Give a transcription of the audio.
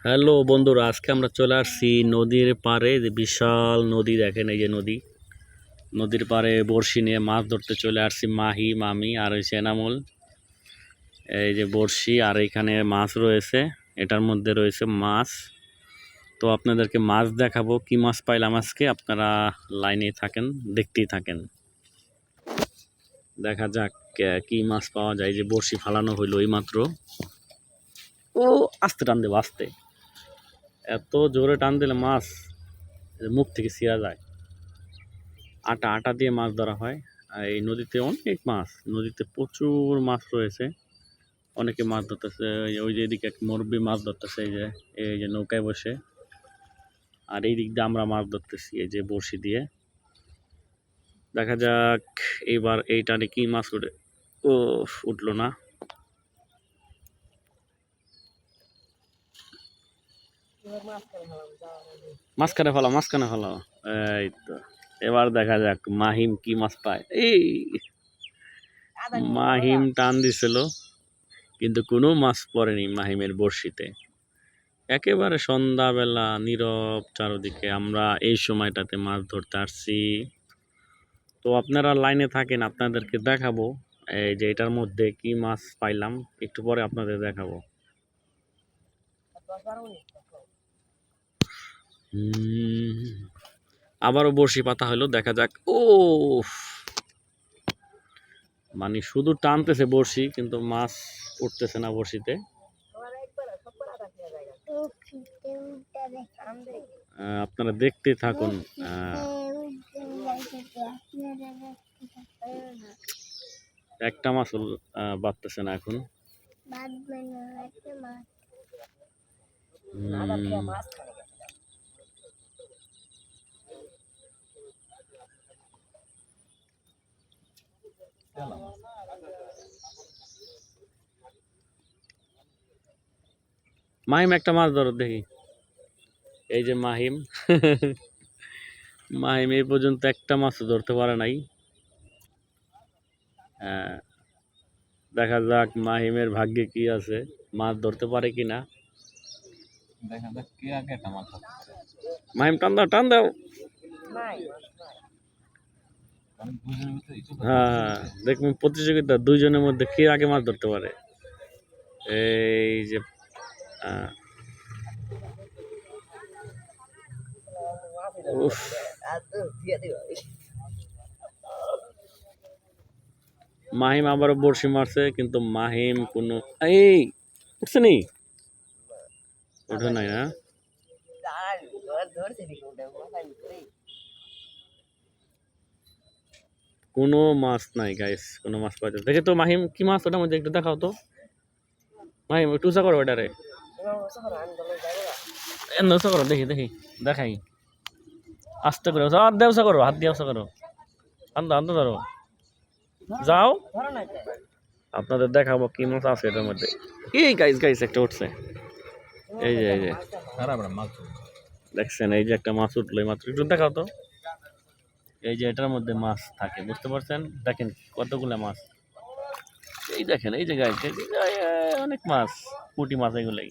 Hello বন্ধুরা, আজকে আমরা চলে আসছি নদীর পাড়ে। যে বিশাল নদী দেখেন, এই যে নদীর পাড়ে বড়শি নিয়ে মাছ ধরতে চলে আসছি। মাহি, মামি আর ওই এনামুল। এই যে বড়শি আর এইখানে মাছ রয়েছে, এটার মধ্যে রয়েছে মাছ। তো আপনাদেরকে মাছ দেখাবো, কি মাছ পাইলাম আজকে। আপনারা লাইনে থাকেন, দেখতেই থাকেন, দেখা যাক কি মাছ পাওয়া যায়। যে বড়শি ফালানো হইলো এই মাত্র। ও আস্তে টান দেবো, আস্তে, এত জোরে টান দিলে মাছ মুখ থেকে ছিঁড়া যায়। আটা আটা দিয়ে মাছ ধরা হয়। আর এই নদীতে অনেক মাছ, নদীতে প্রচুর মাছ রয়েছে। অনেকে মাছ ধরতেছে, ওই যে এদিকে এক মুরব্বি মাছ ধরতেছে, এই যে নৌকায় বসে। আর এই দিক দিয়ে আমরা মাছ ধরতেছি এই যে বড়শি দিয়ে। দেখা যাক এইবার এই টানে কি মাছ উঠে। ও উঠলো না। মাঝখানে ফেলো। এই তো, এবার দেখা যাক মাহিম কি মাছ পায়। এই মাহিম টান দিছিল, কিন্তু কোনো মাছ পড়েনি মাহিমের বড়শিতে। একেবারে সন্ধ্যাবেলা, নীরব চারদিকে, আমরা এই সময়টাতে মাছ ধরতে আসছি। তো আপনারা লাইনে থাকেন, আপনাদেরকে দেখাবো এই যে এটার মধ্যে কি মাছ পাইলাম, একটু পরে আপনাদের দেখাবো। আবারও বড়শি পাতা হলো, দেখা যাক। ও মানে শুধু টানতেছে বড়শি, কিন্তু মাছ উঠতেছে না বড়শিতে। আপনারা দেখতে থাকুন। একটা মাছ বাঁধতেছে না এখন। মাহিম একটা মাছ ধরো দেখি। এই যে মাহিম মাহিম এই পর্যন্ত একটা মাছ ধরতে পারে নাই। দেখা যাক মাহিমের ভাগ্যে কি আছে, মাছ ধরতে পারে কিনা। দেখা যাক কে আগে একটা মাছ ধরতে পারে। মাহিম টান দাও। হ্যাঁ, দেখুন প্রতিযোগিতা, দুইজনের মধ্যে কে আগে মাছ ধরতে পারে। এই যে মাহিম আবারও বড়শি মারছে, কিন্তু মাহিম কোনো এই উঠছে নি, ওঠে নাই না। কোনো মাছ নাই গাইস, কোনো মাছ পাইতে দেখে তো। মাহিম কি মাছ ওটার মধ্যে একটু দেখাও তো। মাহিম একটু উঁচা করো ওটারে, উঁচা করো, দেখি দেখাই। আস্তে করে আর দেও উঁচা করো, হাত দিয়ে উঁচা করো, আনতে ধরো, যাও। আপনাদের দেখাবো কি মাছ আছে এটার মধ্যে। এই গাইস একটা উঠছে। এই যে দেখছেন, এই যে একটা মাছ উঠলো মাত্র, একটু দেখাও তো। এই যে এটার মধ্যে মাছ থাকে, বুঝতে পারছেন? দেখেন কতগুলা মাছ। এই দেখেন, এই যে গাইস অনেক মাছ, পুঁটি মাছ এগুলাই।